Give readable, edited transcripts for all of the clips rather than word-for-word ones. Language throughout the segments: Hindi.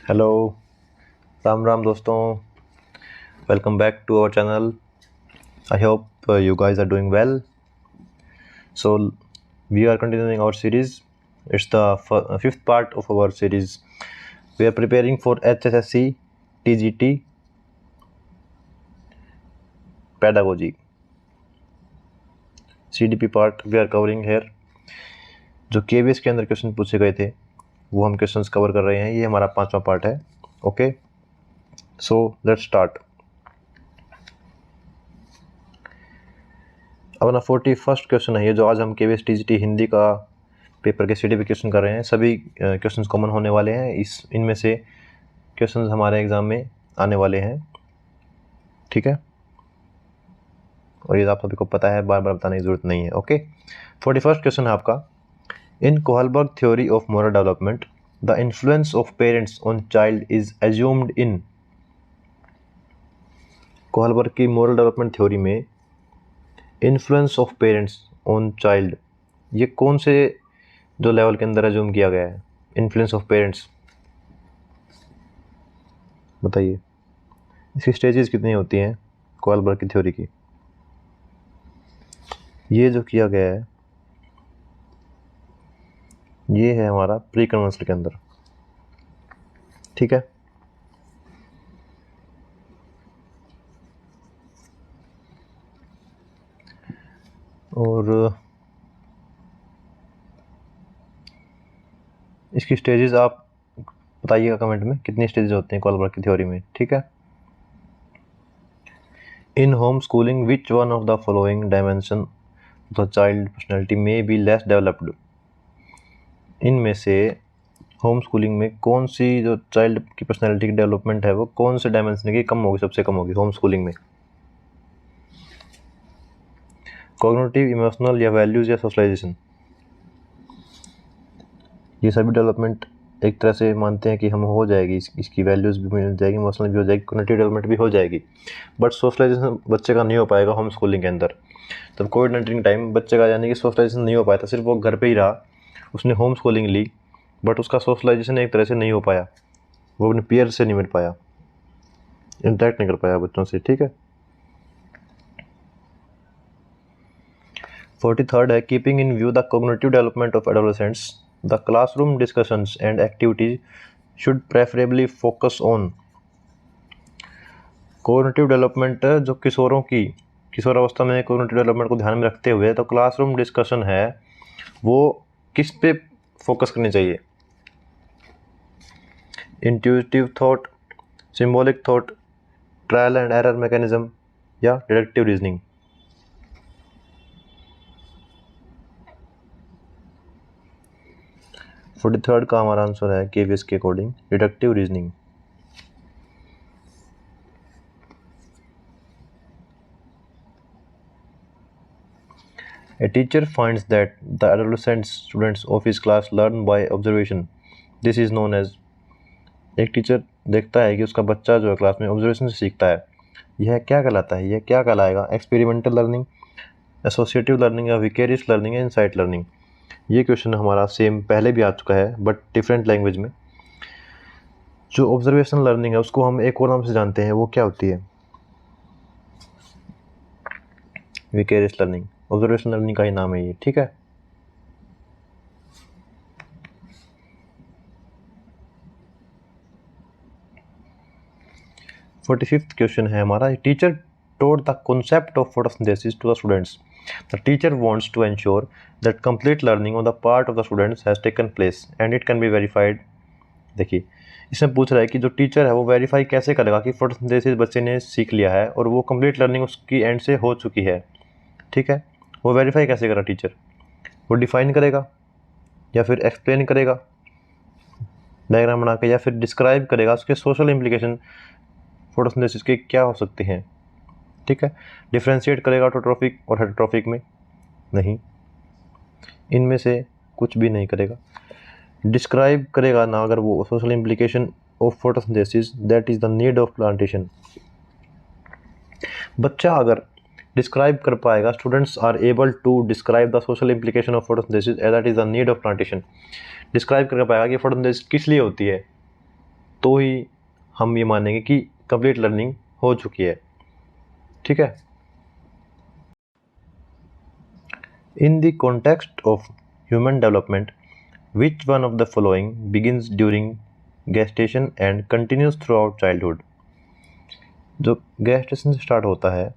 हेलो, राम राम दोस्तों। Welcome back to our channel. I hope you guys are doing well. So we are continuing our series. It's the fifth part of our series. We are preparing for HSSC TGT pedagogy. CDP part we are covering here. जो KVS के अंदर क्वेश्चन पूछे गए थे वो हम क्वेश्चंस कवर कर रहे हैं। ये हमारा 5वां पार्ट है। Okay, so let's start. अपना 41st क्वेश्चन है ये, जो आज हम KVS TGT हिंदी का पेपर के CDP क्वेश्चन कर रहे हैं। सभी क्वेश्चंस कॉमन होने वाले हैं। इनमें से क्वेश्चंस हमारे एग्जाम में आने वाले हैं, ठीक है। और ये आप सभी को पता है, बार बार बताने की जरूरत नहीं है। ओके, 41st क्वेश्चन है आपका। In Kohlberg theory of moral development the influence of parents on child is assumed in. Kohlberg की मोरल डेवलपमेंट थ्योरी में influence of parents on child, ये कौन से जो लेवल के अंदर एज्यूम किया गया है? इन्फ्लुएंस ऑफ पेरेंट्स बताइए, इसकी स्टेजेस कितनी होती हैं कोहलबर्ग की थ्योरी की? ये जो किया गया है ये है हमारा प्री कन्वर्सल के अंदर, ठीक है। और इसकी स्टेजेस आप बताइएगा कमेंट में, कितनी स्टेजेस होती हैं कोहलबर्ग की थ्योरी में, ठीक है। In home schooling which one of the following dimension the child personality may be less developed. इनमें से होम स्कूलिंग में कौन सी जो चाइल्ड की पर्सनैलिटी की डेवलपमेंट है वो कौन से डायमेंशन की कम होगी, सबसे कम होगी होम स्कूलिंग में? कॉग्निटिव, इमोशनल या वैल्यूज या सोशलाइजेशन? ये सभी डेवलपमेंट एक तरह से मानते हैं कि हम हो जाएगी, इसकी वैल्यूज भी मिल जाएगी, इमोशनल भी हो जाएगी, कॉग्निटिव डेवलपमेंट भी हो जाएगी, बट सोशलाइजेशन बच्चे का नहीं हो पाएगा होम स्कूलिंग के अंदर। तब कोविड-19 टाइम बच्चे का यानी कि सोशलाइजेशन नहीं हो पाया था, सिर्फ वो घर पे ही रहा, उसने होम स्कूलिंग ली, बट उसका सोशलाइजेशन एक तरह से नहीं हो पाया, वो अपने पीयर से नहीं मिल पाया, इंटरेक्ट नहीं कर पाया बच्चों से, ठीक है। 43rd है, keeping in view the cognitive development of adolescents the classroom discussions and activities should preferably focus on. Cognitive development जो किशोरावस्था में कॉग्निटिव डेवलपमेंट को ध्यान में रखते हुए तो क्लासरूम डिस्कशन है वो किस पे फोकस करनी चाहिए? Intuitive thought, symbolic thought, trial and error mechanism या डिडक्टिव रीजनिंग? फोर्टी थर्ड का हमारा आंसर है केवीएस के according deductive reasoning. A teacher finds that the adolescent students of his class learn by observation. This is known as। एक टीचर देखता है कि उसका बच्चा जो है क्लास में ऑब्जर्वेशन से सीखता है, यह क्या कहलाता है? यह क्या कहलाएगा? एक्सपेरिमेंटल लर्निंग, एसोसिएटिव लर्निंग या विकेरियस लर्निंग या इनसाइट लर्निंग? ये क्वेश्चन हमारा सेम पहले भी आ चुका है बट डिफरेंट लैंग्वेज में। जो ऑब्जर्वेशन लर्निंग है उसको हम एक और नाम से जानते हैं, वो क्या होती है? Vicarious learning. ऑब्जर्वेशन लर्निंग का ही नाम है ये, ठीक है। फोर्टी फिफ्थ क्वेश्चन है हमारा, teacher told the concept of photosynthesis to the students the teacher wants to ensure that complete learning on the part of the students has taken place and it can be verified. देखिए, इसमें पूछ रहा है कि जो टीचर है वो वेरीफाई कैसे करेगा कि फोटोसिंथेसिस बच्चे ने सीख लिया है और वो कंप्लीट लर्निंग उसकी एंड से हो चुकी है, ठीक है। वो वेरीफाई कैसे करेगा टीचर? वो डिफाइन करेगा या फिर एक्सप्लेन करेगा डायग्राम बना के, या फिर डिस्क्राइब करेगा उसके सोशल इम्प्लीकेशन फोटोसिंथेसिस के क्या हो सकते हैं, ठीक है। डिफ्रेंशिएट करेगा ऑटोट्रोफिक और हेटरोट्रोफिक में? नहीं, इनमें से कुछ भी नहीं करेगा। डिस्क्राइब करेगा ना अगर वो social implication of photosynthesis, that is the need of plantation. बच्चा अगर डिस्क्राइब कर पाएगा, students are able to describe the social implication of photosynthesis that is the need of plantation. Describe कर पाएगा कि फोटोसिंथेसिस किस लिए होती है, तो ही हम ये मानेंगे कि कंप्लीट लर्निंग हो चुकी है। ठीक है। In the context of human development, which one of the following begins during gestation and continues through out childhood. जो गेस्टेशन से स्टार्ट होता है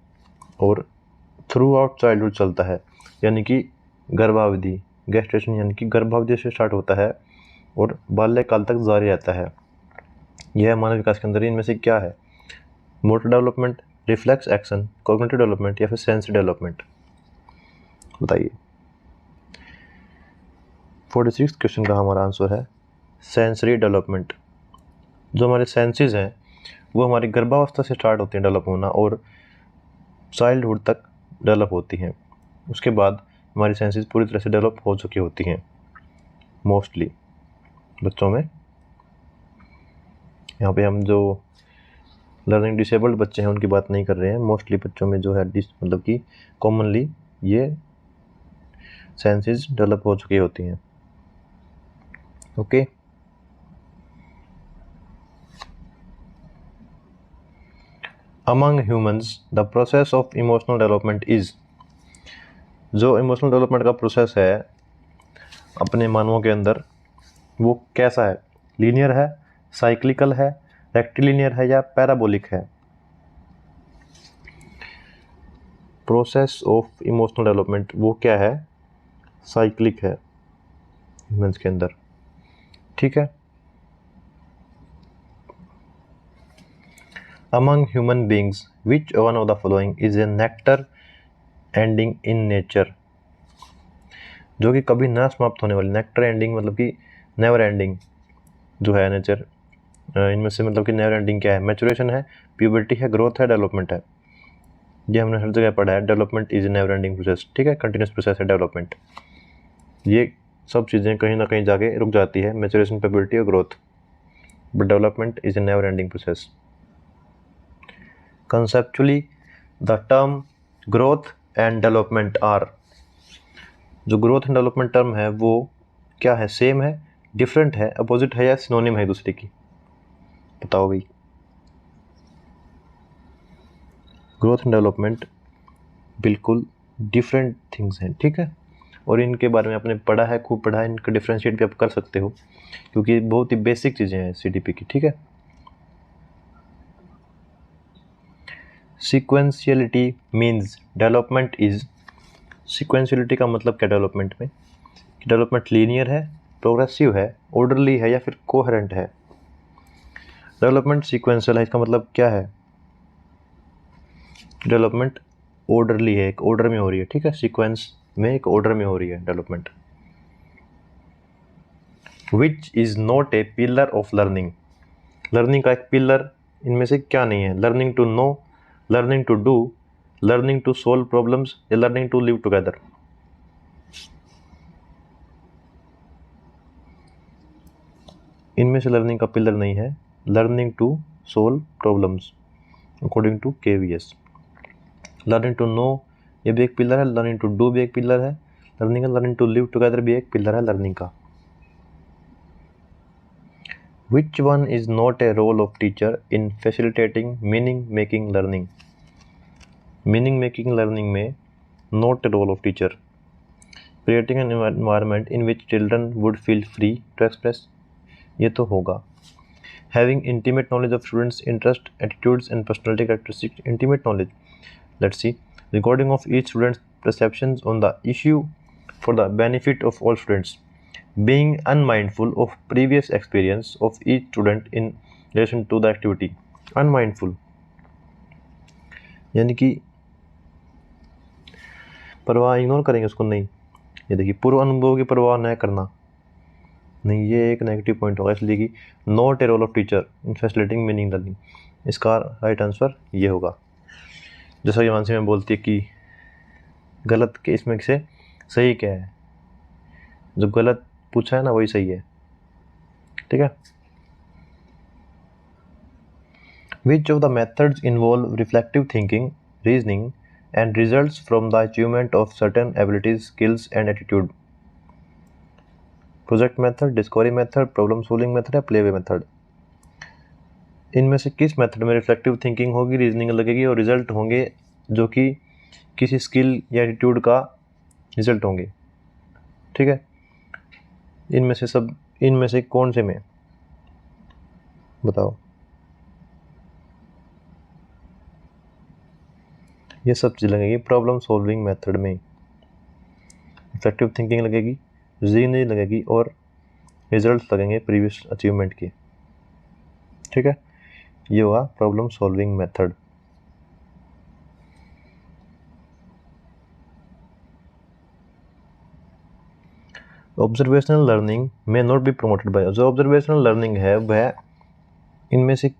और थ्रू आउट चाइल्डहुड चलता है, यानी कि गर्भावधि, गेस्टेशन यानी कि गर्भावधि से स्टार्ट होता है और बाल्यकाल तक जारी रहता है। यह मानव विकास के अंदर इनमें से क्या है? Motor development, reflex action, cognitive development या फिर सेंस डेवलपमेंट? बताइए। 46 क्वेश्चन का हमारा आंसर है सेंसरी डेवलपमेंट। जो हमारे सेंसेस हैं वो हमारी गर्भावस्था से स्टार्ट होती हैं डेवलप होना और चाइल्डहुड तक डेवलप होती हैं। उसके बाद हमारी सेंसेस पूरी तरह से डेवलप हो चुकी होती हैं मोस्टली बच्चों में। यहाँ पे हम जो लर्निंग डिसेबल्ड बच्चे हैं उनकी बात नहीं कर रहे हैं, मोस्टली बच्चों में जो है मतलब कि कॉमनली ये सेंसेस डेवलप हो चुकी होती हैं। Okay. Among humans the process of emotional development is. जो इमोशनल डेवलपमेंट का प्रोसेस है अपने मानवों के अंदर वो कैसा है? लीनियर है, साइक्लिकल है, रेक्टिलिनियर है या पैराबोलिक है? प्रोसेस ऑफ इमोशनल डेवलपमेंट वो क्या है? साइक्लिक है ह्यूमंस के अंदर। ठीक है। Among human beings which one of the following is a nectar ending in nature. जो कि कभी ना समाप्त होने वाली, नेक्टर एंडिंग मतलब कि नेवर एंडिंग जो है नेचर, इनमें से मतलब कि नेवर एंडिंग क्या है? मैचुरेशन है, प्यूबर्टी है, ग्रोथ है, डेवलपमेंट है। ये हमने हर जगह पढ़ा है, development is a never ending process. ठीक है, कंटिन्यूस प्रोसेस है डेवलपमेंट। ये सब चीज़ें कहीं ना कहीं जाके रुक जाती है, मैचुरेशन, प्यूबर्टी और growth, but development is a never ending process. Conceptually the term growth and development are. जो ग्रोथ एंड डेवलपमेंट टर्म है वो क्या है? सेम है, डिफरेंट है, अपोजिट है या सिनोनिम है दूसरे की? बताओ भाई। ग्रोथ एंड डेवलपमेंट बिल्कुल डिफरेंट थिंग्स हैं। ठीक है, और इनके बारे में आपने पढ़ा है, खूब पढ़ा है, इनका डिफ्रेंशिएट भी आप कर सकते हो क्योंकि बहुत ही बेसिक चीज़ें हैं सीडीपी की। ठीक है। सीक्वेंशियलिटी मीन्स डेवलपमेंट इज। सीक्वेंशियलिटी का मतलब क्या डेवलपमेंट में? कि डेवलपमेंट लीनियर है, प्रोग्रेसिव है, ऑर्डरली है या फिर कोहेरेंट है? डेवलपमेंट सीक्वेंशियल है, इसका मतलब क्या है? डेवलपमेंट ऑर्डरली है, एक ऑर्डर में हो रही है। ठीक है, सीक्वेंस में एक ऑर्डर में हो रही है development. Which is not a pillar of learning. Learning का एक पिलर इनमें से क्या नहीं है? Learning to know, learning to do, learning to solve problems या लर्निंग टू लिव टुगेदर? इनमें से लर्निंग का पिलर नहीं है learning to solve problems according to KVS। Learning to know ये भी एक पिलर है, लर्निंग टू डू भी एक पिलर है लर्निंग का, लर्निंग टू लिव टुगेदर भी एक पिलर है लर्निंग का। Which one is not a role of teacher in facilitating meaning making learning? Meaning making learning में not a role of teacher. Creating an environment in which children would feel free to express, ये तो होगा। Having intimate knowledge of students' interest, attitudes and personality characteristics. Intimate knowledge. Let's see. Recording of each student's perceptions on the issue for the benefit of all students. Being unmindful of previous experience of each student in relation to the activity. Unmindful यानी कि परवाह इग्नोर करेंगे उसको, नहीं। ये देखिए, पूर्व अनुभव की परवाह न करना, नहीं, ये एक नेगेटिव पॉइंट होगा, इसलिए कि not a role of teacher in facilitating meaning learning. इसका राइट आंसर ये होगा। जैसा कि मानसी में बोलती है कि गलत के इसमें से सही क्या है, जो गलत पूछा है ना वही सही है। ठीक है। Which of the methods involve reflective thinking, reasoning, and results from the achievement of certain abilities, skills, and attitude? Project method, discovery method, problem solving method या playway method? इनमें से किस मेथड में रिफ्लेक्टिव थिंकिंग होगी, रीजनिंग लगेगी और रिजल्ट होंगे जो कि किसी स्किल या एटीट्यूड का रिजल्ट होंगे। ठीक है, इनमें से कौन से में बताओ। ये सब चीज़ लगेगी प्रॉब्लम सॉल्विंग मेथड में, रिफ्लेक्टिव थिंकिंग लगेगी, रीजनिंग लगेगी और रिजल्ट लगेंगे प्रीवियस अचीवमेंट के। ठीक है, ये होगा problem solving method. Observational learning में नॉट बी प्रमोटेड बाय, जो ऑब्जर्वेशनल लर्निंग है वह इनमें से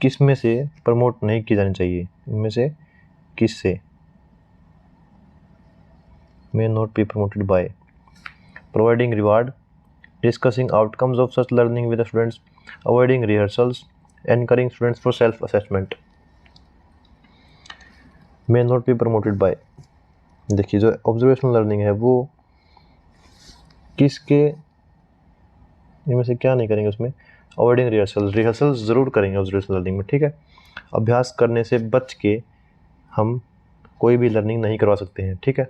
किस में से प्रमोट नहीं की जानी चाहिए, इनमें से किस से may not be promoted by providing reward, discussing outcomes of such learning with the students, avoiding rehearsals, encouraging students for self-assessment. May not be promoted by, देखिए जो ऑब्जर्वेशनल लर्निंग है वो किसके इनमें से क्या नहीं करेंगे, उसमें अवॉइडिंग रिहर्सल्स ज़रूर करेंगे ऑब्जर्वेशनल लर्निंग में। ठीक है, अभ्यास करने से बच के हम कोई भी लर्निंग नहीं करवा सकते हैं। ठीक है,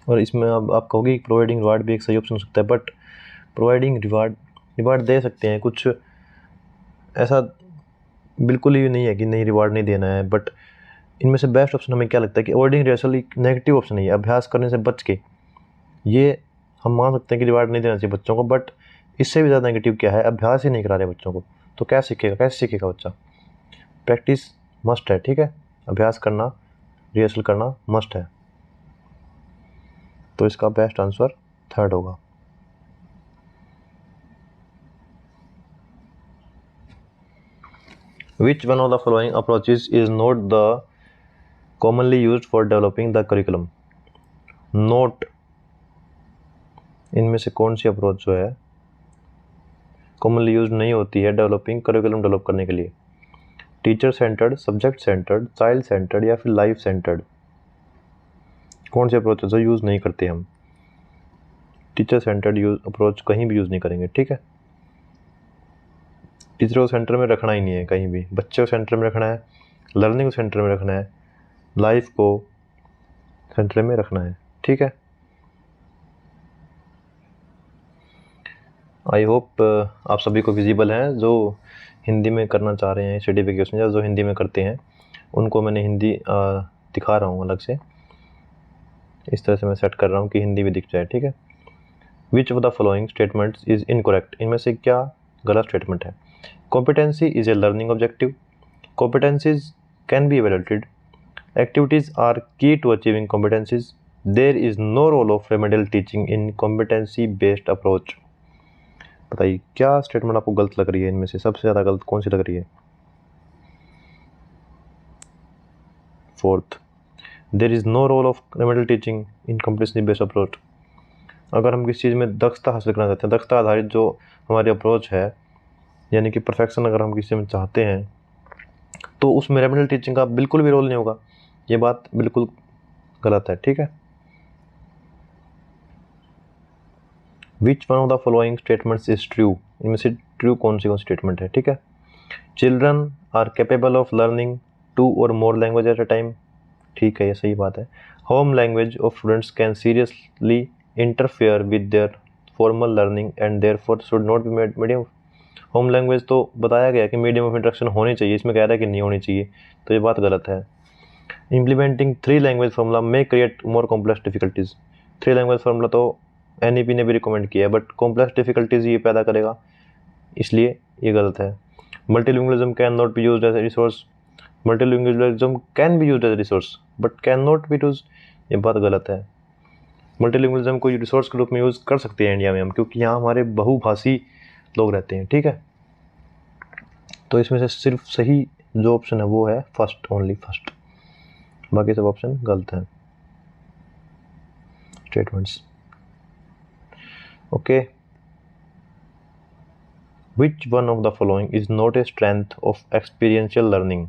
और इसमें अब आप कहोगे कि प्रोवाइडिंग रिवार्ड भी एक सही ऑप्शन हो सकता है, बट प्रोवाइडिंग रिवार्ड दे सकते हैं, कुछ ऐसा बिल्कुल ही नहीं है कि नहीं रिवार्ड नहीं देना है। बट इनमें से बेस्ट ऑप्शन हमें क्या लगता है कि अवॉइडिंग रिहर्सल एक नेगेटिव ऑप्शन है, अभ्यास करने से बच के। ये हम मान सकते हैं कि रिवार्ड नहीं देना चाहिए बच्चों को, बट इससे भी ज़्यादा नेगेटिव क्या है, अभ्यास ही नहीं करा रहे बच्चों को, तो क्या सीखेगा, कैसे सीखेगा बच्चा। प्रैक्टिस मस्ट है। ठीक है, अभ्यास करना, रिहर्सल करना मस्ट है, तो इसका बेस्ट आंसर थर्ड होगा। Which one of the following approaches is not the commonly used for developing the curriculum? Not इनमें से कौन सी अप्रोच जो है कॉमनली यूज नहीं होती है डेवलपिंग करिकुलम डेवलप करने के लिए? Teacher centred, subject centred, child centred या फिर लाइफ सेंटर्ड? कौन सी अप्रोच है जो यूज़ नहीं करते हम? टीचर सेंटर्ड अप्रोच कहीं भी यूज़ नहीं करेंगे। ठीक है, टीचर को सेंटर में रखना ही नहीं है कहीं भी, बच्चे को सेंटर में रखना है, लर्निंग को सेंटर में रखना है, लाइफ को सेंटर में रखना है। ठीक है, आई होप आप सभी को विजिबल है। जो हिंदी में करना चाह रहे हैं सर्टिफिकेशन या जो हिंदी में करते हैं उनको मैंने हिंदी दिखा रहा हूँ अलग से, इस तरह से मैं सेट कर रहा हूँ कि हिंदी भी दिख जाए। ठीक है, which of the following statements is incorrect, इनमें से क्या गलत स्टेटमेंट है? Competency is a learning objective, competencies can be evaluated, activities are key to achieving competencies, there is no role of remedial teaching in competency based approach. बताइए क्या स्टेटमेंट आपको गलत लग रही है, इनमें से सबसे ज़्यादा गलत कौन सी लग रही है? Fourth, there is no role of remedial teaching in competency based approach. अगर हम किसी चीज़ में दक्षता हासिल करना चाहते हैं, दक्षता आधारित जो हमारी अप्रोच है, यानी कि परफेक्शन अगर हम किसी में चाहते हैं, तो उसमें रेमेडियल टीचिंग का बिल्कुल भी रोल नहीं होगा। ये बात बिल्कुल गलत है। ठीक है, which one of the following statements is true, इनमें से ट्रू कौन सी स्टेटमेंट है? ठीक है, children are capable of learning 2 और more language at a time. ठीक है, ये सही बात है। Home language of students can seriously interfere with their formal learning and therefore should not be made medium. Home language तो बताया गया कि मीडियम ऑफ इंटरेक्शन होनी चाहिए, इसमें कह रहा है कि नहीं होनी चाहिए, तो ये बात गलत है। इम्प्लीमेंटिंग 3 लैंग्वेज फार्मूला में create more complex difficulties, 3 language formula तो NEP ने भी रिकमेंड किया है, बट कॉम्प्लेक्स डिफिकल्टीज ये पैदा करेगा, इसलिए ये गलत है। Multilingualism can not be used as a resource, multilingualism can be used as a resource but can not be used, ये बात गलत है। मल्टीलिंगुअलिज्म को रिसोर्स के रूप में यूज़ कर सकते हैं इंडिया में हम, क्योंकि यहाँ हमारे बहुभाषी लोग रहते हैं। ठीक है, तो इसमें से सिर्फ सही जो ऑप्शन है वो है फर्स्ट, ओनली फर्स्ट, बाकी सब ऑप्शन गलत हैं statements. Okay, which one of the following is not a strength of experiential learning,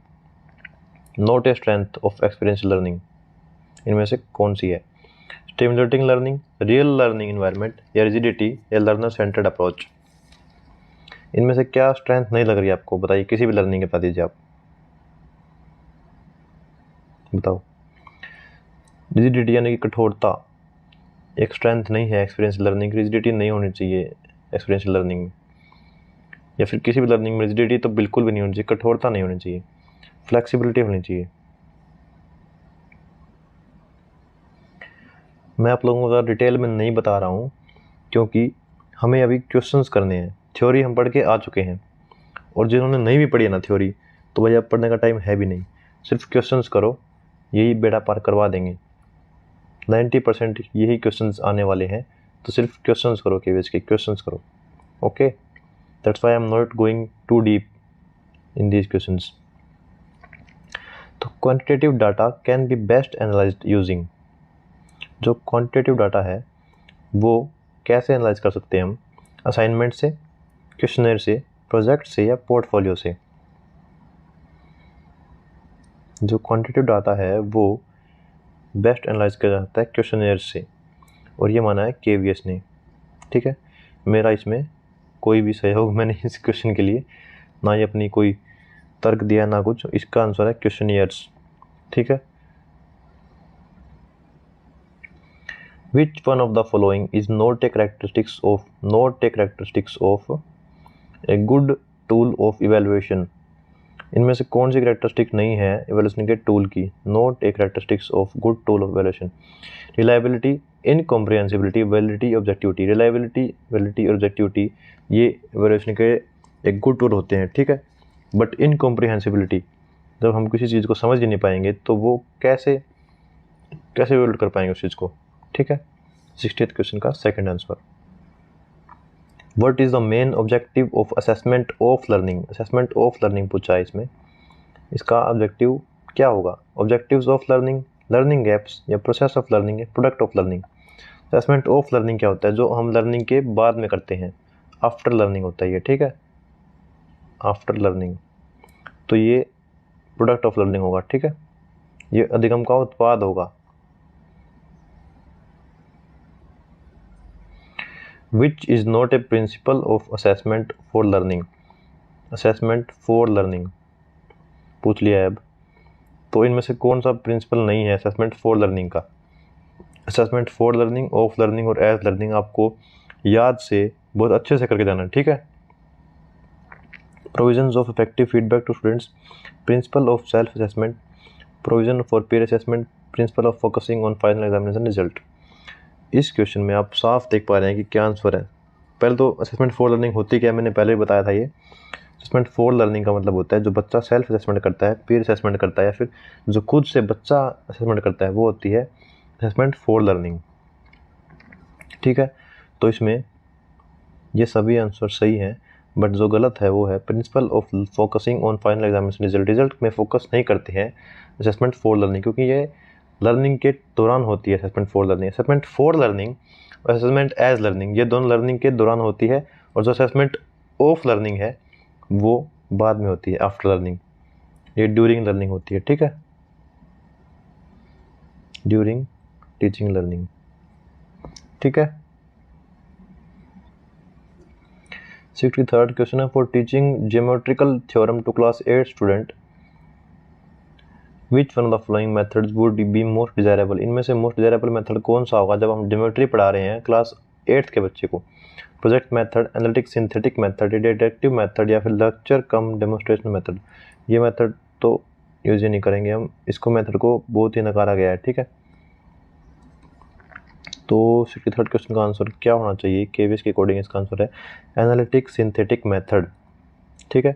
not a strength of experiential learning, इनमें से कौन सी है? Stimulating learning, real learning environment या रिजिडिटी या लर्नर सेंटर्ड अप्रोच। इनमें से क्या स्ट्रेंथ नहीं लग रही है आपको, बताइए, किसी भी लर्निंग के बता दीजिए आप, बताओ। रिजिडिटी यानी कि कठोरता एक स्ट्रेंथ नहीं है एक्सपीरियंस लर्निंग, रिजिडिटी नहीं होनी चाहिए एक्सपीरियंस लर्निंग में, या फिर किसी भी लर्निंग में रिजिडिटी तो बिल्कुल भी नहीं होनी चाहिए, कठोरता नहीं होनी चाहिए, फ्लेक्सिबिलिटी होनी चाहिए। मैं आप लोगों को डिटेल में नहीं बता रहा हूँ क्योंकि हमें अभी क्वेश्चंस करने हैं, थ्योरी हम पढ़ के आ चुके हैं, और जिन्होंने नहीं भी पढ़ी है ना थ्योरी, तो भाई अब पढ़ने का टाइम है भी नहीं, सिर्फ क्वेश्चंस करो, यही बेड़ा पार करवा देंगे। 90% यही क्वेश्चंस आने वाले हैं, तो सिर्फ क्वेश्चंस करो, केवीएस के क्वेश्चंस करो। Okay, that's why I am not going to deep in these questions. तो quantitative data can be best analysed using, जो क्वांटिटेटिव डाटा है वो कैसे एनालाइज कर सकते हैं हम, असाइनमेंट से, क्वेश्चनर से, प्रोजेक्ट से या पोर्टफोलियो से। जो क्वांटिटेटिव डाटा है वो बेस्ट एनालाइज किया जाता है क्वेश्चनर से, और ये माना है केवीएस ने। ठीक है, मेरा इसमें कोई भी सहयोग मैंने इस क्वेश्चन के लिए ना ही अपनी कोई तर्क दिया ना कुछ, इसका आंसर है क्वेश्चनियर्स। ठीक है, Which one of the following is not a characteristics of a good tool of evaluation? इनमें से कौन सी कैरेक्टरिस्टिक नहीं है इवेल्यूशन के टूल की? Not a characteristics of good tool of evaluation. Reliability, incomprehensibility, validity, objectivity. Reliability, validity और ऑब्जेक्टिविटी ये इवेल्यूशन के एक गुड टूल होते हैं, ठीक है। बट इनकॉम्प्रिहेंसिबिलिटी, जब हम किसी चीज़ को समझ ही नहीं पाएंगे तो वो कैसे इवेल्यूट कर पाएंगे उस चीज़ को, ठीक है। 60th क्वेश्चन का second answer. What is the main objective of assessment of learning? Assessment of learning पूछा है इसमें, इसका ऑब्जेक्टिव क्या होगा? Objectives of learning, learning gaps या प्रोसेस ऑफ लर्निंग या product of learning. Assessment of learning क्या होता है? जो हम लर्निंग के बाद में करते हैं, आफ्टर लर्निंग होता है ये, ठीक है, आफ्टर लर्निंग। तो ये प्रोडक्ट ऑफ लर्निंग होगा, ठीक है, ये अधिगम का उत्पाद होगा। Which is not a principle of assessment for learning? assessment for learning पूछ लिया है अब, तो इनमें से कौन सा प्रिंसिपल नहीं है असेसमेंट फॉर लर्निंग का? Assessment for learning, of learning और एज लर्निंग आपको याद से बहुत अच्छे से करके जाना है, ठीक है। Provisions of effective feedback to students, principle of self assessment, provision for peer assessment, principle of focusing on final examination result. इस क्वेश्चन में आप साफ देख पा रहे हैं कि क्या आंसर है। पहले तो असेसमेंट फॉर लर्निंग होती क्या है, मैंने पहले भी बताया था। ये असेसमेंट फॉर लर्निंग का मतलब होता है जो बच्चा सेल्फ असेसमेंट करता है, पीयर असेसमेंट करता है, या फिर जो खुद से बच्चा असेसमेंट करता है, वो होती है असेसमेंट फॉर लर्निंग, ठीक है। तो इसमें ये सभी आंसर सही हैं, बट जो गलत है वो है principal of focusing on final examination result. Result में फोकस नहीं करते हैं असेसमेंट फॉर लर्निंग, क्योंकि ये लर्निंग के दौरान होती है assessment for learning. Assessment for learning और असेसमेंट एज लर्निंग ये दोनों लर्निंग के दौरान होती है, और जो असेसमेंट ऑफ लर्निंग है वो बाद में होती है, आफ्टर लर्निंग, ये ड्यूरिंग लर्निंग होती है, ठीक है, ड्यूरिंग टीचिंग लर्निंग, ठीक है। 63rd क्वेश्चन है, for teaching geometrical theorem to class 8 student which one of the following methods would be most desirable? इनमें से मोस्ट डिजायरेबल मेथड कौन सा होगा जब हम ज्योमेट्री पढ़ा रहे हैं क्लास 8 के बच्चे को? Project method, analytic synthetic method, deductive method या फिर लेक्चर कम डेमोन्स्ट्रेशन मेथड। ये मेथड तो यूज ही नहीं करेंगे हम, इसको मेथड को बहुत ही नकारा गया है, ठीक है। तो 63rd क्वेश्चन का आंसर क्या होना चाहिए केवीएस के अकॉर्डिंग? इसका आंसर है एनालिटिक सिंथेटिक मेथड, ठीक है।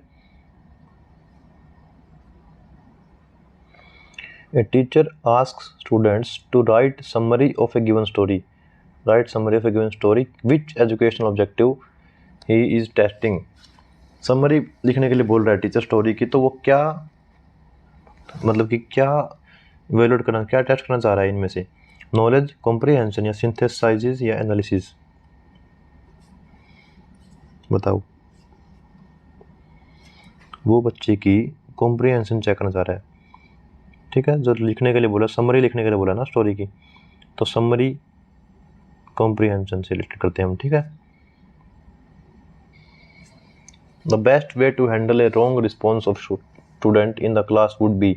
A teacher asks students to write summary of a given story. Write summary of a given story. Which educational objective he is testing? Summary लिखने के लिए बोल रहा है टीचर स्टोरी की, तो वो क्या मतलब कि क्या इवेल्यूएट करना, क्या टेस्ट करना चाह रहा है इनमें से? नॉलेज, कॉम्प्रिहेंशन या सिंथेसाइजेस या एनालिसिस? बताओ। वो बच्चे की कॉम्प्रिहेंशन चेक करना चाह रहा है, ठीक है। जो लिखने के लिए बोला, समरी लिखने के लिए बोला ना स्टोरी की, तो समरी कॉम्प्रिहेंशन से रिलेटेड करते हैं हम, ठीक है। The best way to handle a wrong response of student in the class would be.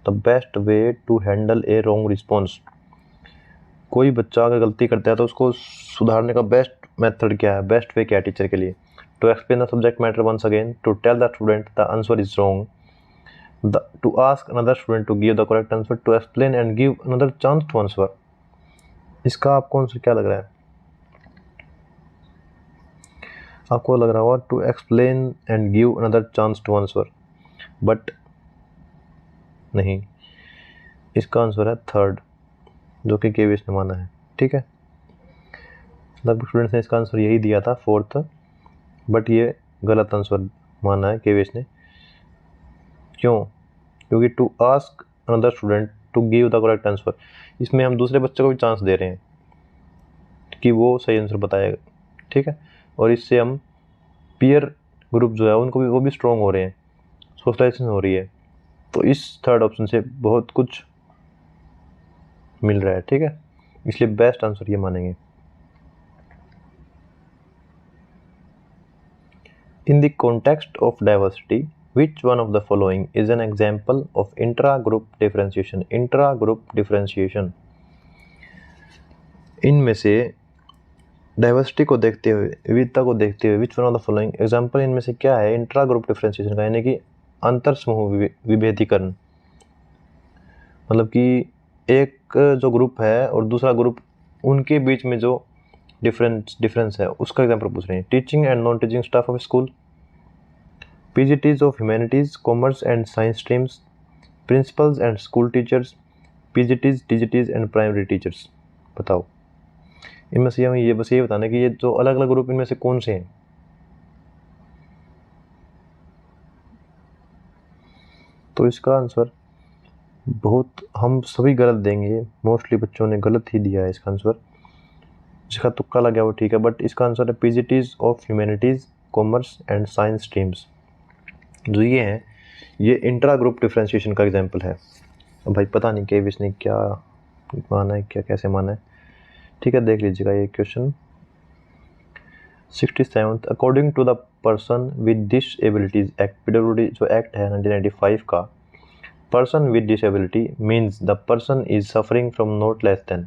The best way to handle a wrong response, कोई बच्चा अगर गलती करता है तो उसको सुधारने का बेस्ट मेथड क्या है, बेस्ट वे क्या है टीचर के लिए? To explain the subject matter once again, to tell the student the answer is wrong, to ask another student to give the correct answer, to explain and give another chance to answer. इसका आपको आंसर क्या लग रहा है? आपको लग रहा होगा to explain and give another chance to answer, but नहीं, इसका आंसर है थर्ड, जो कि केवीएस ने माना है, ठीक है। लगभग स्टूडेंट्स ने इसका आंसर यही दिया था फोर्थ, बट ये गलत आंसर माना है केवीएस ने। क्यों? क्योंकि to ask another student to give the correct answer, इसमें हम दूसरे बच्चे को भी चांस दे रहे हैं कि वो सही आंसर बताएगा, ठीक है। और इससे हम पीयर ग्रुप जो है उनको भी, वो भी स्ट्रॉन्ग हो रहे हैं, सोशलाइजेशन हो रही है। तो इस थर्ड ऑप्शन से बहुत कुछ मिल रहा है, ठीक है। इसलिए बेस्ट आंसर ये मानेंगे। In the context of diversity which one of the following is an example of intra-group differentiation? Intra-group differentiation, इनमें से डाइवर्सिटी को देखते हुए, विविधता को देखते हुए, which one of the following example इनमें से क्या है इंट्रा ग्रुप डिफरेंशिएशन का, यानी कि अंतर समूह विभेदीकरण। मतलब कि एक जो ग्रुप है और दूसरा ग्रुप, उनके बीच में जो डिफरेंस है उसका एग्जाम्पल पूछ रहे हैं। Teaching and non teaching staff of school, PGTs of humanities, commerce and science streams, principals and school teachers, PGTs, TGTs and primary teachers। बताओ इनमें से हमें ये बस ये बताना कि ये जो अलग अलग ग्रुप इनमें से कौन से हैं। तो इसका आंसर बहुत, हम सभी गलत देंगे, मोस्टली बच्चों ने गलत ही दिया है इसका आंसर। जिसका तुक्का लग गया वो ठीक है, बट इसका आंसर है PGTs of humanities, commerce and science streams. जो ये हैं ये इंट्रा ग्रुप डिफरेंशिएशन का एग्जाम्पल है। अब भाई पता नहीं केवीएस ने क्या माना है, क्या कैसे माना है, ठीक है। देख लीजिएगा ये question 67th, according to the person with disabilities act, PWD जो एक्ट है 1995 का, person with disability means the person is suffering from not less than.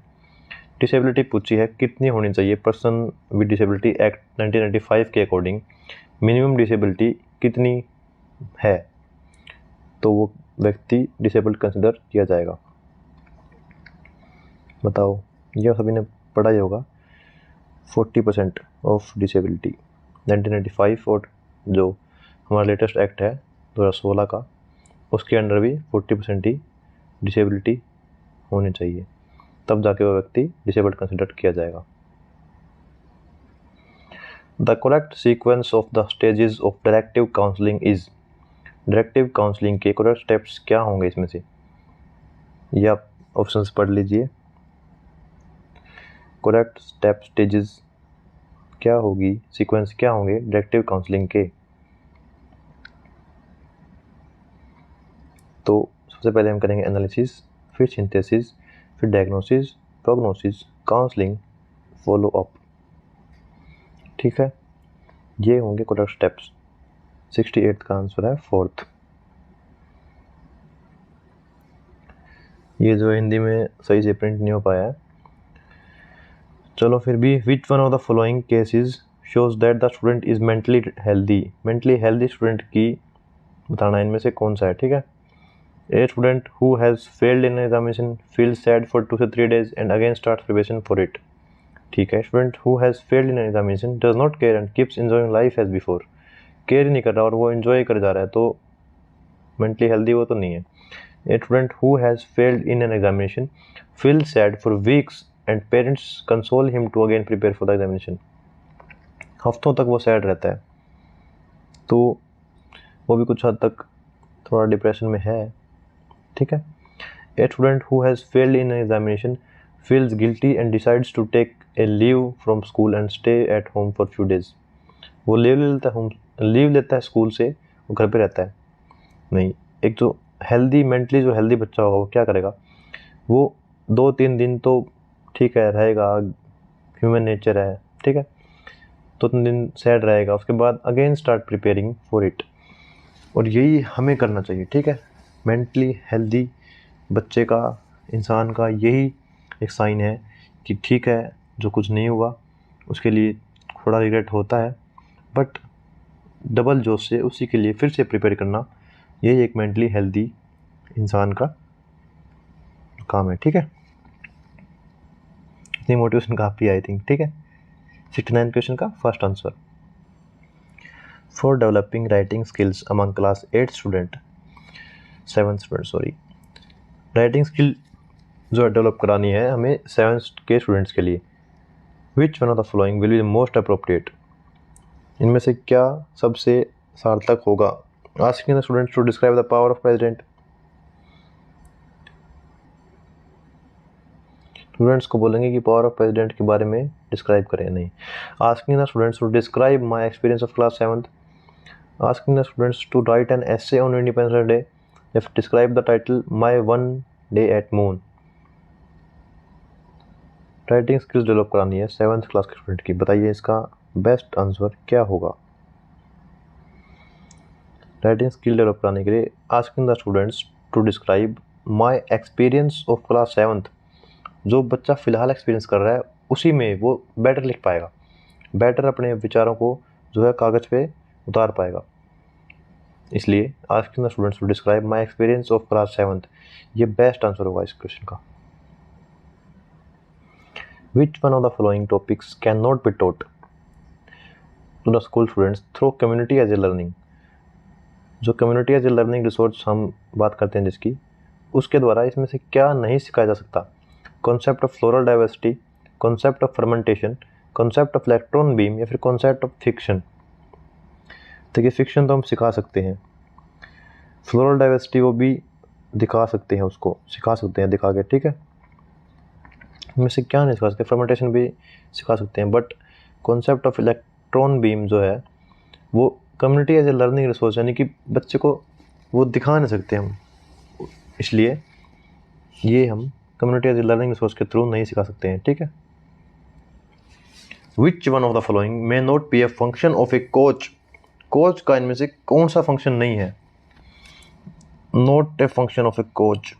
Disability पूछी है कितनी होनी चाहिए पर्सन विद डिसेबिलिटी एक्ट 1995 के अकॉर्डिंग, मिनिमम डिसेबिलिटी कितनी है तो वो व्यक्ति डिसेबल्ड कंसिडर किया जाएगा। बताओ, ये सभी ने पढ़ा ही होगा। 40% ऑफ डिसेबिलिटी 1995 और जो हमारा लेटेस्ट एक्ट है 2016 का, उसके अंडर भी 40% ही डिसेबिलिटी होनी चाहिए, तब जाके वो व्यक्ति डिसेबल्ड कंसिडर किया जाएगा। The correct sequence of the stages of directive counselling is, directive counselling के करेक्ट स्टेप्स क्या होंगे इसमें से? ये आप ऑप्शंस पढ़ लीजिए। करेक्ट स्टेप स्टेजेस क्या होगी, सीक्वेंस क्या होंगे डायरेक्टिव काउंसलिंग के? तो सबसे पहले हम करेंगे एनालिसिस, फिर सिंथेसिस, फिर diagnosis, prognosis, counselling, follow up, ठीक है। ये होंगे करेक्ट स्टेप्स। 68 का आंसर है फोर्थ। ये जो हिंदी में सही से प्रिंट नहीं हो पाया है, चलो फिर भी। Which one of the following cases shows that the student is mentally healthy, mentally healthy student की बताना इनमें से कौन सा है, ठीक है। A student who has failed in examination feels sad for 2 से 3 days and again start preparation for it, ठीक है। Student who has failed in examination does not care and keeps enjoying life as before, care नहीं कर रहा और वो एंजॉय कर जा रहा है, तो मेंटली हेल्दी वो तो नहीं है। A student who has failed in an examination feels sad for weeks and parents console him to again prepare for the examination। हफ्तों तक वो सैड रहता है, तो वो भी कुछ हद तक थोड़ा डिप्रेशन में है, ठीक है। A student who has failed in an examination feels guilty and decides to take a leave from school and stay at home for few days। वो लीव लेता है स्कूल से, वो घर पे रहता है। नहीं, एक जो हेल्दी, मेंटली जो हेल्दी बच्चा होगा वो क्या करेगा, वो 2-3 दिन तो ठीक है रहेगा, ह्यूमन नेचर है, ठीक है। तो उतने दिन सैड रहेगा, उसके बाद again start preparing for it. और यही हमें करना चाहिए, ठीक है। मेंटली हेल्दी बच्चे का, इंसान का यही एक साइन है कि ठीक है, जो कुछ नहीं हुआ उसके लिए थोड़ा रिग्रेट होता है, बट डबल जोश से उसी के लिए फिर से प्रिपेयर करना, यही एक मेंटली हेल्दी इंसान का काम है, ठीक है। इतनी मोटिवेशन काफ़ी आई थिंक, ठीक है। 69 क्वेश्चन का first answer. For developing writing skills among class 8 student, 7 student sorry, writing skill जो है डेवलप करानी है हमें 7 के स्टूडेंट्स के लिए। Which one of the following will be the most appropriate, इनमें से क्या सबसे सार्थक होगा। Asking the students to describe the power of president, students को बोलेंगे कि पावर ऑफ प्रेसिडेंट के बारे में डिस्क्राइब करें, नहीं। Asking the students to describe my experience of class 7th, asking the students to write an essay on independence day, या describe the title my one day at moon. Writing skills develop करानी है 7th क्लास के स्टूडेंट की, बताइए इसका बेस्ट आंसर क्या होगा। राइटिंग स्किल डेवलप कराने के लिए asking the students to describe my experience of class 7th, जो बच्चा फ़िलहाल एक्सपीरियंस कर रहा है उसी में वो बेटर लिख पाएगा, बेटर अपने विचारों को जो है कागज़ पे उतार पाएगा। इसलिए asking the students to describe my experience of class 7th, ये बेस्ट आंसर होगा इस क्वेश्चन का। Which one of the following topics can not be taught to the school students through community as a learning, जो community as a learning resource हम बात करते हैं जिसकी, उसके द्वारा इसमें से क्या नहीं सिखाया जा सकता। Concept of floral diversity, concept of fermentation, concept of electron beam, या फिर कॉन्सेप्ट ऑफ फिक्शन। देखिए फिक्शन तो हम सिखा सकते हैं, फ्लोरल डाइवर्सिटी वो भी दिखा सकते हैं, उसको सिखा सकते हैं दिखा के, ठीक है। इनमें से क्या नहीं सिखा सकते, फर्मेंटेशन भी सिखा सकते हैं, but concept of electron beam जो है वो community as a learning resource, यानी कि बच्चे को वो दिखा नहीं सकते हम, इसलिए ये हम community as a learning resource के थ्रू नहीं सिखा सकते हैं, ठीक है। Which one of the following may not be a function of a coach, coach का इनमें से कौन सा फंक्शन नहीं है। Not a function of a coach,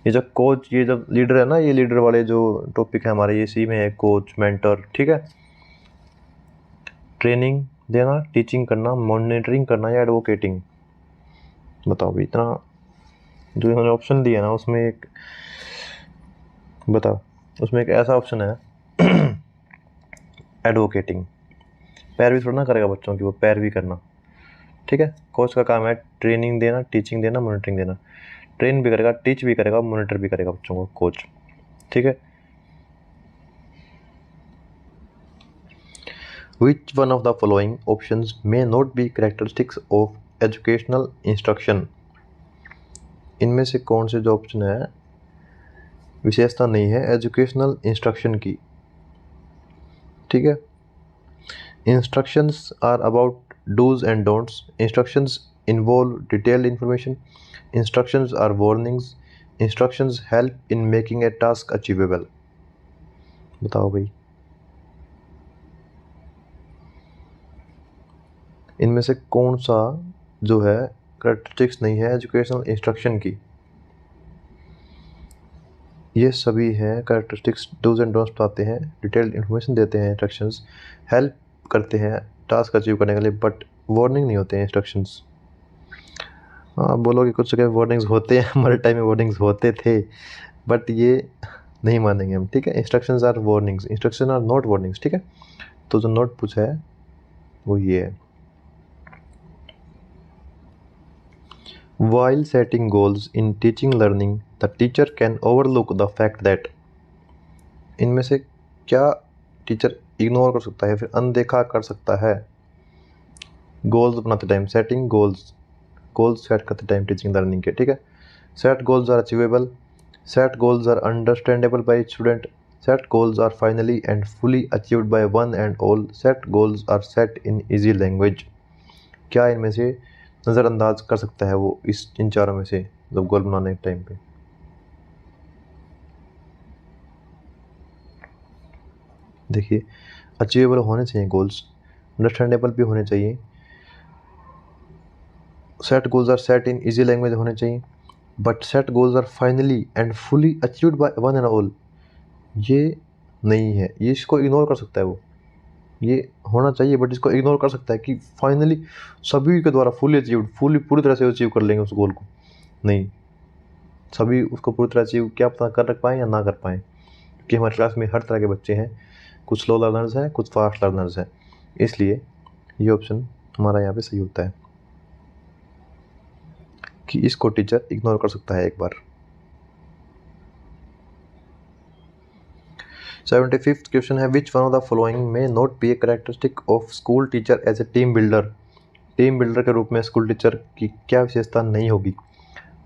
ये जो कोच, ये जब लीडर है ना, ये लीडर वाले जो टॉपिक है हमारे, ये इसी में है कोच, मेंटर, ठीक है। ट्रेनिंग देना, टीचिंग करना, मॉनिटरिंग करना, या एडवोकेटिंग, बताओ भी। इतना जो इन्होंने ऑप्शन दिया ना उसमें एक बताओ, उसमें एक ऐसा ऑप्शन है एडवोकेटिंग, पैरवी थोड़ा ना करेगा बच्चों की, वो पैरवी करना, ठीक है। कोच का काम है ट्रेनिंग देना, टीचिंग देना, मॉनिटरिंग देना, ट्रेन भी करेगा, टीच भी करेगा, मॉनिटर भी करेगा बच्चों को कोच, ठीक है। Which one of the following options may not B characteristics of educational instruction, इनमें से कौन से जो ऑप्शन है विशेषता नहीं है एजुकेशनल इंस्ट्रक्शन की, ठीक है। Instructions are about dos and don'ts, instructions involve detailed information, instructions are warnings, instructions help in making a task achievable, बताओ भाई। इनमें से कौन सा जो है कैरेक्टरिस्टिक्स नहीं है एजुकेशनल इंस्ट्रक्शन की, ये सभी हैं कैरेक्टरिस्टिक्स। डूज एंड डोंट्स बताते हैं, डिटेल्ड इन्फॉर्मेशन देते हैं, इंस्ट्रक्शंस हेल्प करते हैं टास्क अचीव करने के लिए, बट वार्निंग नहीं होते हैं इंस्ट्रक्शंस। हाँ बोलोगे कुछ जगह वार्निंग्स होते हैं, हमारे टाइम में वार्निंग्स होते थे, बट ये नहीं मानेंगे हम, ठीक है। Instructions are warnings, instruction are not warnings, ठीक है। तो जो नोट पूछा है वो ये है। While setting goals in teaching learning, the teacher can overlook the fact that, इनमें से क्या टीचर इग्नोर कर सकता है फिर अनदेखा कर सकता है। गोल्स बनाते time, setting goals, goals set करते टाइम टीचिंग लर्निंग के, ठीक है। Set goals are achievable, set goals are understandable by student, set goals are finally and fully achieved by one and all, set goals are set in easy language. क्या इनमें से नज़रअंदाज कर सकता है वो इस इन चारों में से जब गोल बनाने के टाइम पे। देखिए, अचीवेबल होने चाहिए गोल्स, अंडरस्टैंडेबल भी होने चाहिए, set goals are set in easy language होने चाहिए, but set goals are finally and fully achieved by one and all, ये नहीं है। ये इसको इग्नोर कर सकता है वो, ये होना चाहिए बट इसको इग्नोर कर सकता है कि फाइनली सभी के द्वारा फुली अचीव्ड, फुली पूरी तरह से अचीव कर लेंगे उस गोल को, नहीं। सभी उसको पूरी तरह अचीव क्या पता कर पाएँ या ना कर पाएँ, क्योंकि हमारे क्लास में हर तरह के बच्चे हैं, कुछ स्लो लर्नर्स हैं, कुछ फास्ट लर्नर्स हैं, इसलिए ये ऑप्शन हमारा यहाँ पे सही होता है कि इसको टीचर इग्नोर कर सकता है एक बार। 75th क्वेश्चन है, which one of the following may not be a characteristic of school teacher as a team builder. Team builder के रूप में स्कूल टीचर की क्या विशेषता नहीं होगी?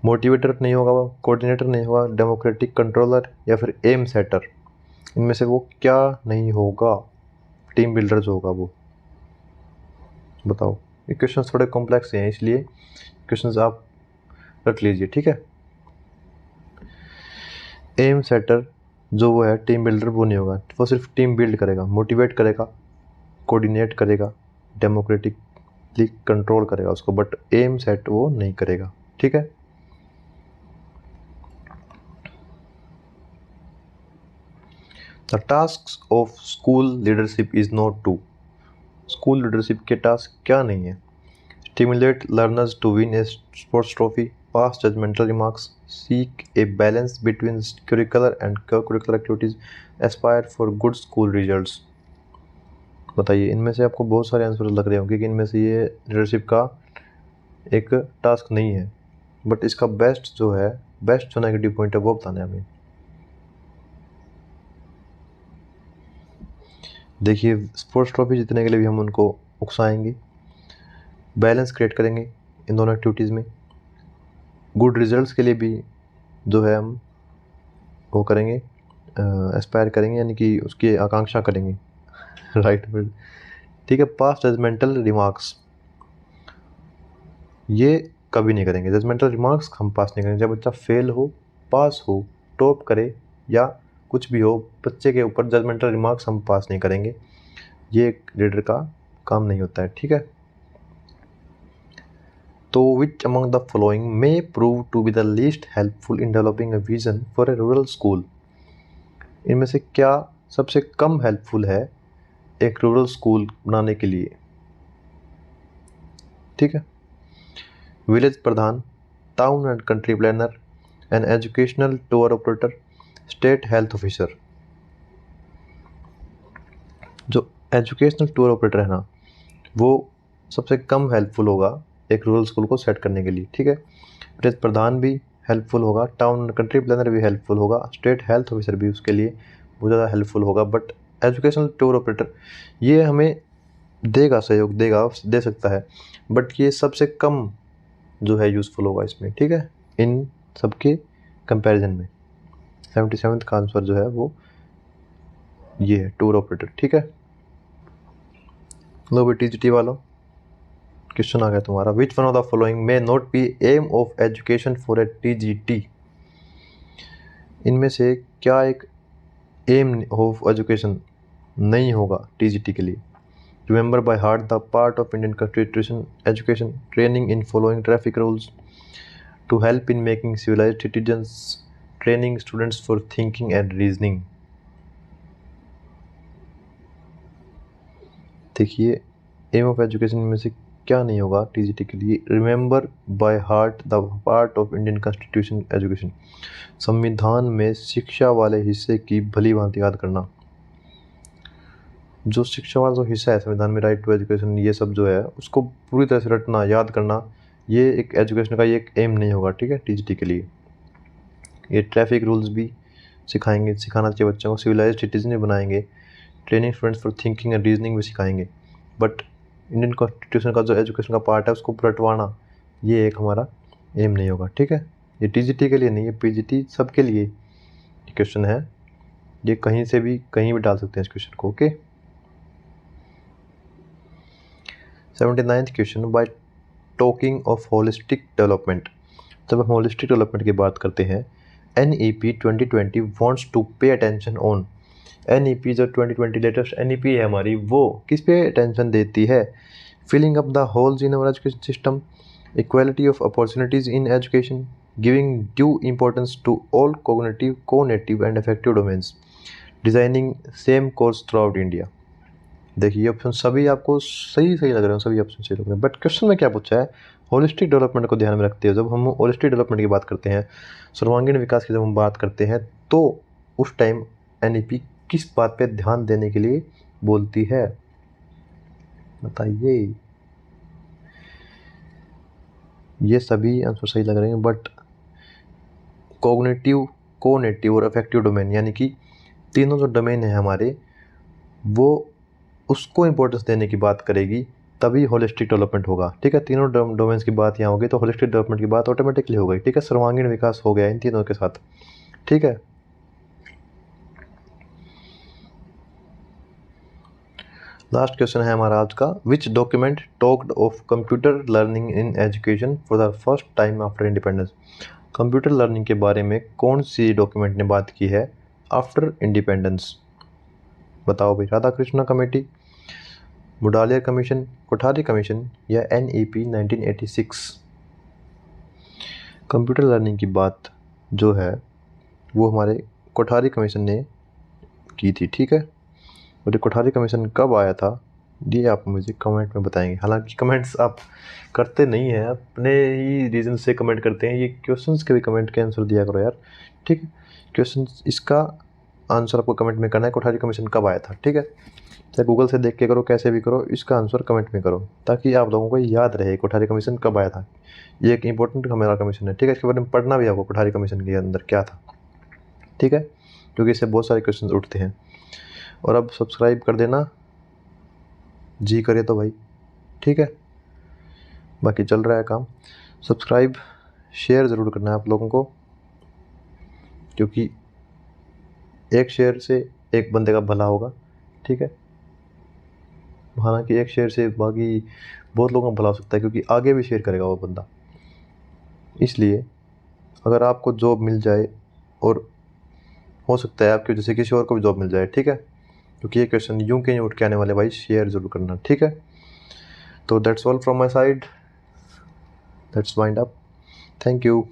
मोटिवेटर नहीं होगा वो, कोऑर्डिनेटर नहीं होगा, डेमोक्रेटिक कंट्रोलर या फिर एम सेटर, इनमें से वो क्या नहीं होगा? टीम बिल्डर जो होगा वो बताओ। ये क्वेश्चन थोड़े कॉम्प्लेक्स हैं, इसलिए क्वेश्चन आप रख लीजिए, ठीक है। एम सेटर जो वो है टीम बिल्डर, वो नहीं होगा, वो सिर्फ टीम बिल्ड करेगा, मोटिवेट करेगा, कोऑर्डिनेट करेगा, डेमोक्रेटिकली कंट्रोल करेगा उसको, बट एम सेट वो नहीं करेगा, ठीक है। The tasks of school leadership is not to, school leadership के टास्क क्या नहीं है? Stimulate learners to win a sports trophy, pass judgmental remarks, seek a balance between curricular and co-curricular activities, aspire for good school results। बताइए, इनमें से आपको बहुत सारे आंसर लग रहे होंगे कि इनमें से ये लीडरशिप का एक टास्क नहीं है, बट इसका बेस्ट जो है, बेस्ट जो नेगेटिव पॉइंट है वो बताना है हमें। देखिए, स्पोर्ट्स ट्रॉफी जीतने के लिए भी हम उनको उकसाएंगे, बैलेंस क्रिएट करेंगे इन दोनों एक्टिविटीज़ में, गुड रिजल्ट्स के लिए भी जो है हम वो करेंगे, एस्पायर करेंगे, यानी कि उसकी आकांक्षा करेंगे राइट वर्ड, ठीक है। पास जजमेंटल रिमार्क्स ये कभी नहीं करेंगे, जजमेंटल रिमार्क्स हम पास नहीं करेंगे। जब बच्चा फेल हो, पास हो, टॉप करे या कुछ भी हो, बच्चे के ऊपर जजमेंटल रिमार्क्स हम पास नहीं करेंगे, ये एक लीडर का काम नहीं होता है, ठीक है। तो which among the following may prove to be the least helpful in developing a vision for a rural school? इनमें से क्या सबसे कम हेल्पफुल है एक रूरल स्कूल बनाने के लिए, ठीक है। Village pradhan, town and country planner, an educational tour operator, state health officer. जो एजुकेशनल टूर ऑपरेटर है ना, वो सबसे कम हेल्पफुल होगा एक रूरल स्कूल को सेट करने के लिए, ठीक है। विलेज प्रधान भी हेल्पफुल होगा, टाउन कंट्री प्लानर भी हेल्पफुल होगा, स्टेट हेल्थ ऑफिसर भी उसके लिए बहुत ज़्यादा हेल्पफुल होगा, बट एजुकेशनल टूर ऑपरेटर ये हमें देगा, सहयोग देगा, दे सकता है, बट ये सबसे कम जो है यूज़फुल होगा इसमें, ठीक है, इन सबके कंपैरिजन में। 77th का आंसर जो है वो ये है, टूर ऑपरेटर, ठीक है। लो बेटी टीजीटी वालों, क्वेश्चन आ गया तुम्हारा, which one of the following may not be aim of education for a TGT. इनमें से क्या एक एम ऑफ एजुकेशन नहीं होगा टीजीटी के लिए? Remember by heart the part of Indian constitution, education, training in following traffic rules, to help in making civilised citizens, training students for thinking and reasoning. देखिए, एम ऑफ एजुकेशन में से क्या नहीं होगा टीजीटी के लिए? Remember by heart the part of Indian constitution, education, संविधान में शिक्षा वाले हिस्से की भली भांति याद करना। जो शिक्षा वाला जो हिस्सा है संविधान में, राइट टू एजुकेशन, ये सब जो है उसको पूरी तरह से रटना, याद करना, ये एक एजुकेशन का ये एक एम नहीं होगा, ठीक है, टीजीटी के लिए। ये ट्रैफिक रूल्स भी सिखाएंगे, सिखाना चाहिए बच्चों को, सिविलाइज्ड सिटीजन भी बनाएंगे, training students for thinking and reasoning भी सिखाएंगे, बट इंडियन कॉन्स्टिट्यूशन का जो एजुकेशन का पार्ट है उसको पलटवाना, ये एक हमारा एम नहीं होगा, ठीक है। ये टीजीटी के लिए नहीं है, पीजीटी सबके लिए क्वेश्चन है, ये कहीं से भी कहीं भी डाल सकते हैं इस क्वेश्चन को, okay. 79th question, bye talking of holistic development, जब हम होलिस्टिक डेवलपमेंट की बात करते हैं, NEP 2020 wants to pay attention on, NEP जो 2020 लेटेस्ट NEP है हमारी, वो किस पे अटेंशन देती है? Filling up the holes in our education system, equality of opportunities in education, giving due importance to all cognitive, conative and affective domains, designing same course throughout India. देखिए ये ऑप्शन सभी आपको सही सही लग रहे हैं, सभी ऑप्शन सही लग रहे हैं, बट क्वेश्चन में क्या पूछा है? होलिस्टिक डेवलपमेंट को ध्यान में रखते हैं। जब हम होलिस्टिक डेवलपमेंट की बात करते हैं, सर्वांगीण विकास की जब हम बात करते हैं, तो उस टाइम NEP किस बात पे ध्यान देने के लिए बोलती है? बताइए। ये सभी आंसर सही लग रहे हैं, बट कॉग्निटिव, कोनेटिव और अफेक्टिव डोमेन, यानी कि तीनों जो डोमेन है हमारे, वो उसको इम्पोर्टेंस देने की बात करेगी, तभी होलिस्टिक डेवलपमेंट होगा। ठीक है, तीनों डोमेन्स की बात यहाँ होगी तो होलिस्टिक डेवलपमेंट की बात ऑटोमेटिकली हो गई। ठीक है, सर्वांगीण विकास हो गया इन तीनों के साथ। ठीक है, लास्ट क्वेश्चन है हमारा आज का। Which document talked of computer learning in education for the first time after independence? Computer learning के बारे में कौन सी डॉक्यूमेंट ने बात की है आफ्टर इंडिपेंडेंस? बताओ भाई। Radha Krishna committee, Mudaliar commission, Kothari commission या NEP 1986? कंप्यूटर लर्निंग की बात जो है वो हमारे कोठारी कमीशन ने की थी। ठीक है, और ये कोठारी कमीशन कब आया था ये आप मुझे कमेंट में बताएंगे। हालांकि कमेंट्स आप करते नहीं हैं, अपने ही रीज़न से कमेंट करते हैं। ये क्वेश्चंस के भी कमेंट के आंसर दिया करो यार। ठीक है, क्वेश्चन इसका आंसर आपको कमेंट में करना है, कोठारी कमीशन कब आया था। ठीक है, चाहे गूगल से देख के करो, कैसे भी करो, इसका आंसर कमेंट में करो ताकि आप लोगों को याद रहे कोठारी कमीशन कब आया था। ये एक इंपॉर्टेंट हमारा कमीशन है। ठीक है, इसके बारे में पढ़ना भी आपको, कोठारी कमीशन के अंदर क्या था। ठीक है, क्योंकि इससे बहुत सारे क्वेश्चन उठते हैं। और अब सब्सक्राइब कर देना जी करे तो भाई। ठीक है, बाकी चल रहा है काम। सब्सक्राइब शेयर ज़रूर करना है आप लोगों को, क्योंकि एक शेयर से एक बंदे का भला होगा। ठीक है, हालांकि एक शेयर से बाकी बहुत लोगों का भला हो सकता है, क्योंकि आगे भी शेयर करेगा वो बंदा। इसलिए अगर आपको जॉब मिल जाए, और हो सकता है आपकी वजह से किसी और को भी जॉब मिल जाए। ठीक है, क्योंकि ये क्वेश्चन यूं के नहीं उठ के आने वाले भाई, शेयर ज़रूर करना। ठीक है, तो that's all from my side, let's wind up. Thank you.